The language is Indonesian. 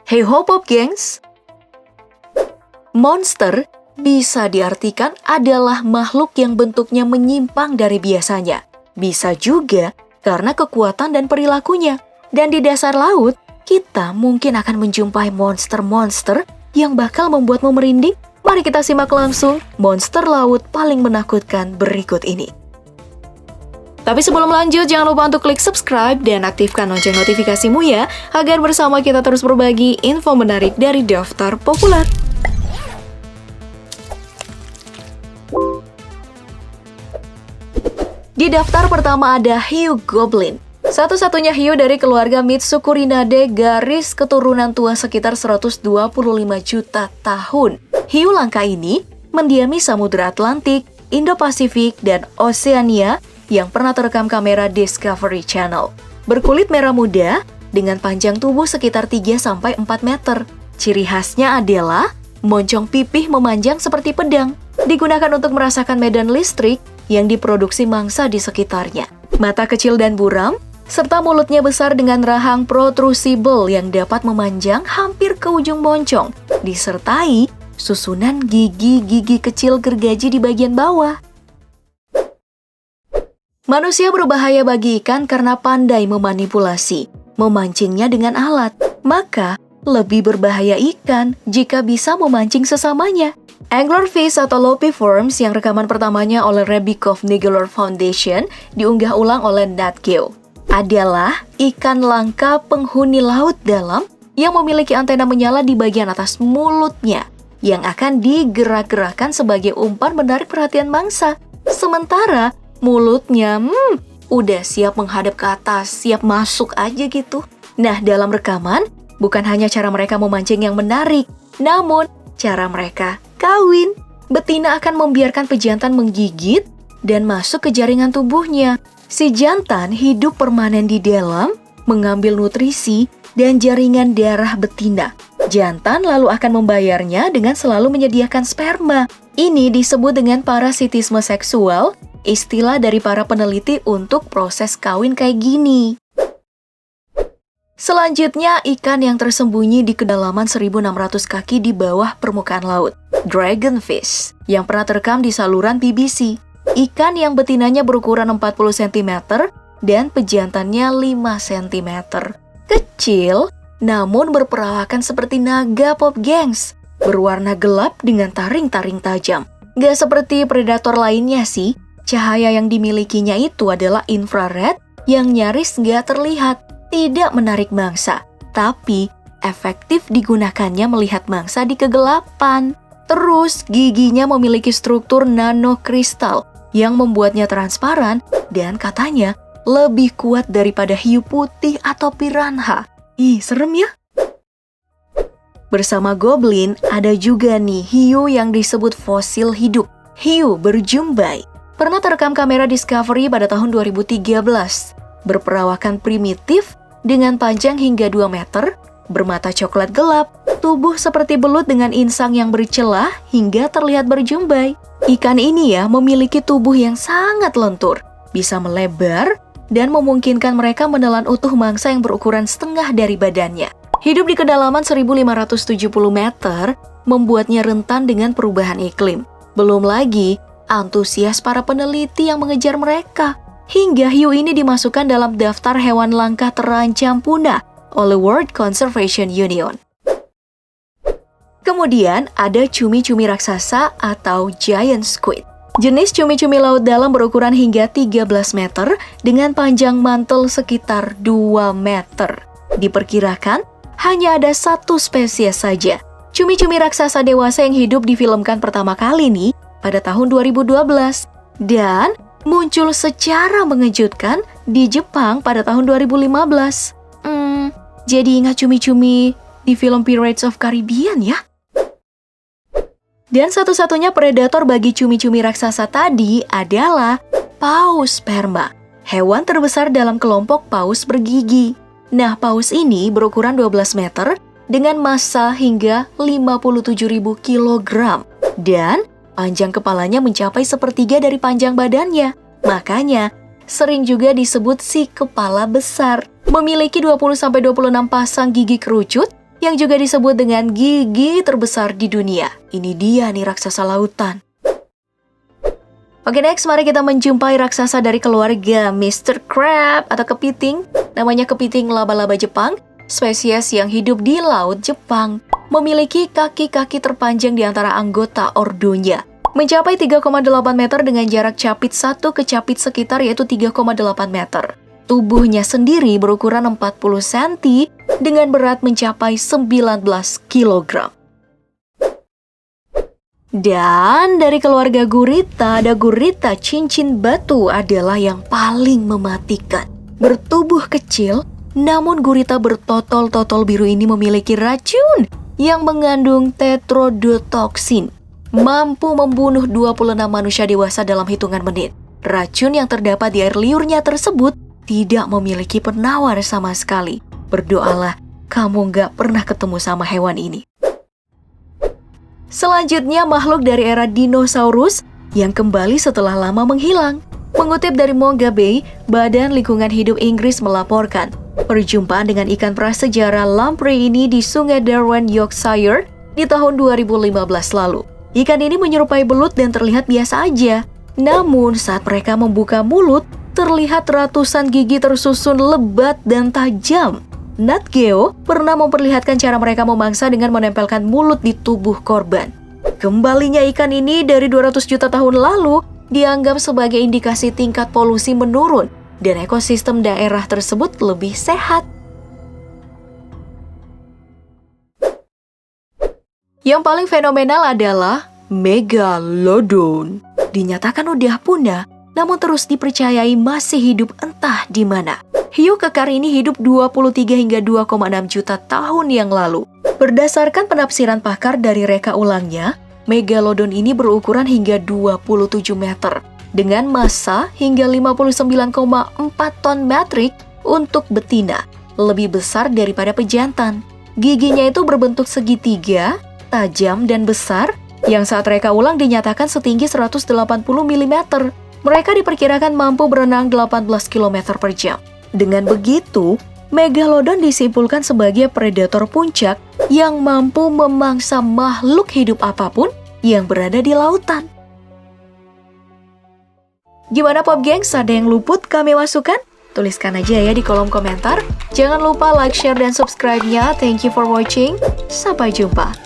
Hey ho Pop Gengs! Monster bisa diartikan adalah makhluk yang bentuknya menyimpang dari biasanya. Bisa juga karena kekuatan dan perilakunya. Dan di dasar laut, kita mungkin akan menjumpai monster-monster yang bakal membuatmu merinding. Mari kita simak langsung monster laut paling menakutkan berikut ini. Tapi sebelum lanjut, jangan lupa untuk klik subscribe dan aktifkan lonceng notifikasimu ya, agar bersama kita terus berbagi info menarik dari Daftar Populer. Di daftar pertama ada hiu goblin. Satu-satunya hiu dari keluarga Mitsukurinae garis keturunan tua sekitar 125 juta tahun. Hiu langka ini mendiami Samudra Atlantik, Indo-Pasifik, dan Oseania yang pernah terekam kamera Discovery Channel. Berkulit merah muda dengan panjang tubuh sekitar 3-4 meter. Ciri khasnya adalah moncong pipih memanjang seperti pedang. Digunakan untuk merasakan medan listrik yang diproduksi mangsa di sekitarnya. Mata kecil dan buram, serta mulutnya besar dengan rahang protrusible yang dapat memanjang hampir ke ujung moncong, disertai susunan gigi-gigi kecil gergaji di bagian bawah. Manusia berbahaya bagi ikan karena pandai memanipulasi, memancingnya dengan alat. Maka, lebih berbahaya ikan jika bisa memancing sesamanya. Anglerfish atau Lopiforms yang rekaman pertamanya oleh Rebikov Nigeler Foundation diunggah ulang oleh Nat Geo adalah ikan langka penghuni laut dalam yang memiliki antena menyala di bagian atas mulutnya yang akan digerak-gerakkan sebagai umpan menarik perhatian mangsa. Sementara mulutnya udah siap menghadap ke atas, siap masuk aja gitu. Nah, dalam rekaman bukan hanya cara mereka memancing yang menarik, namun cara mereka kawin. Betina akan membiarkan pejantan menggigit dan masuk ke jaringan tubuhnya. Si jantan hidup permanen di dalam, mengambil nutrisi dan jaringan darah betina. Jantan lalu akan membayarnya dengan selalu menyediakan sperma. Ini disebut dengan parasitisme seksual, istilah dari para peneliti untuk proses kawin kayak gini. Selanjutnya, ikan yang tersembunyi di kedalaman 1.600 kaki di bawah permukaan laut. Dragonfish, yang pernah terekam di saluran BBC. Ikan yang betinanya berukuran 40 cm dan pejantannya 5 cm. Kecil, namun berperawakan seperti naga Pop Gengs. Berwarna gelap dengan taring-taring tajam. Gak seperti predator lainnya sih, cahaya yang dimilikinya itu adalah infrared yang nyaris gak terlihat. Tidak menarik mangsa, tapi efektif digunakannya melihat mangsa di kegelapan. Terus, giginya memiliki struktur nanokristal yang membuatnya transparan dan katanya lebih kuat daripada hiu putih atau piranha. Ih, serem ya? Bersama goblin, ada juga nih hiu yang disebut fosil hidup. Hiu berjumbai. Pernah terekam kamera Discovery pada tahun 2013. Berperawakan primitif dengan panjang hingga 2 meter, bermata coklat gelap, tubuh seperti belut dengan insang yang bercelah hingga terlihat berjumbai. Ikan ini ya memiliki tubuh yang sangat lentur, bisa melebar, dan memungkinkan mereka menelan utuh mangsa yang berukuran setengah dari badannya. Hidup di kedalaman 1.570 meter membuatnya rentan dengan perubahan iklim. Belum lagi antusias para peneliti yang mengejar mereka. Hingga hiu ini dimasukkan dalam daftar hewan langka terancam punah oleh World Conservation Union. Kemudian ada cumi-cumi raksasa atau giant squid. Jenis cumi-cumi laut dalam berukuran hingga 13 meter dengan panjang mantel sekitar 2 meter. Diperkirakan hanya ada satu spesies saja. Cumi-cumi raksasa dewasa yang hidup difilmkan pertama kali nih pada tahun 2012 dan muncul secara mengejutkan di Jepang pada tahun 2015. Jadi ingat cumi-cumi di film Pirates of Caribbean ya? Dan satu-satunya predator bagi cumi-cumi raksasa tadi adalah paus sperma, hewan terbesar dalam kelompok paus bergigi. Nah, paus ini berukuran 12 meter dengan massa hingga 57.000 kg. Dan panjang kepalanya mencapai sepertiga dari panjang badannya. Makanya, sering juga disebut si kepala besar. Memiliki 20-26 pasang gigi kerucut yang juga disebut dengan gigi terbesar di dunia. Ini dia nih raksasa lautan. Oke, next mari kita menjumpai raksasa dari keluarga Mr. Crab atau kepiting. Namanya kepiting laba-laba Jepang, spesies yang hidup di laut Jepang. Memiliki kaki-kaki terpanjang di antara anggota ordonya. Mencapai 3,8 meter dengan jarak capit satu ke capit sekitar yaitu 3,8 meter. Tubuhnya sendiri berukuran 40 cm dengan berat mencapai 19 kg. Dan dari keluarga gurita, ada gurita cincin batu adalah yang paling mematikan. Bertubuh kecil, namun gurita bertotol-totol biru ini memiliki racun yang mengandung tetrodotoksin. Mampu membunuh 26 manusia dewasa dalam hitungan menit. Racun yang terdapat di air liurnya tersebut tidak memiliki penawar sama sekali. Berdoalah kamu nggak pernah ketemu sama hewan ini. Selanjutnya makhluk dari era dinosaurus yang kembali setelah lama menghilang. Mengutip dari Mongabe, Badan Lingkungan Hidup Inggris melaporkan perjumpaan dengan ikan prasejarah lamprey ini di Sungai Derwent, Yorkshire di tahun 2015 lalu. Ikan ini menyerupai belut dan terlihat biasa aja. Namun saat mereka membuka mulut, terlihat ratusan gigi tersusun lebat dan tajam. Nat Geo pernah memperlihatkan cara mereka memangsa dengan menempelkan mulut di tubuh korban. Kembalinya ikan ini dari 200 juta tahun lalu dianggap sebagai indikasi tingkat polusi menurun dan ekosistem daerah tersebut lebih sehat. Yang paling fenomenal adalah Megalodon. Dinyatakan udah punah, namun terus dipercayai masih hidup entah di mana. Hiu kekar ini hidup 23 hingga 2,6 juta tahun yang lalu. Berdasarkan penafsiran pakar dari reka ulangnya, Megalodon ini berukuran hingga 27 meter dengan massa hingga 59,4 ton metrik untuk betina, lebih besar daripada pejantan. Giginya itu berbentuk segitiga, tajam dan besar, yang saat reka ulang dinyatakan setinggi 180 mm. Mereka diperkirakan mampu berenang 18 km per jam. Dengan begitu, Megalodon disimpulkan sebagai predator puncak yang mampu memangsa makhluk hidup apapun yang berada di lautan. Gimana Pop Gengs? Ada yang luput kami masukkan? Tuliskan aja ya di kolom komentar. Jangan lupa like, share, dan subscribe-nya. Thank you for watching. Sampai jumpa.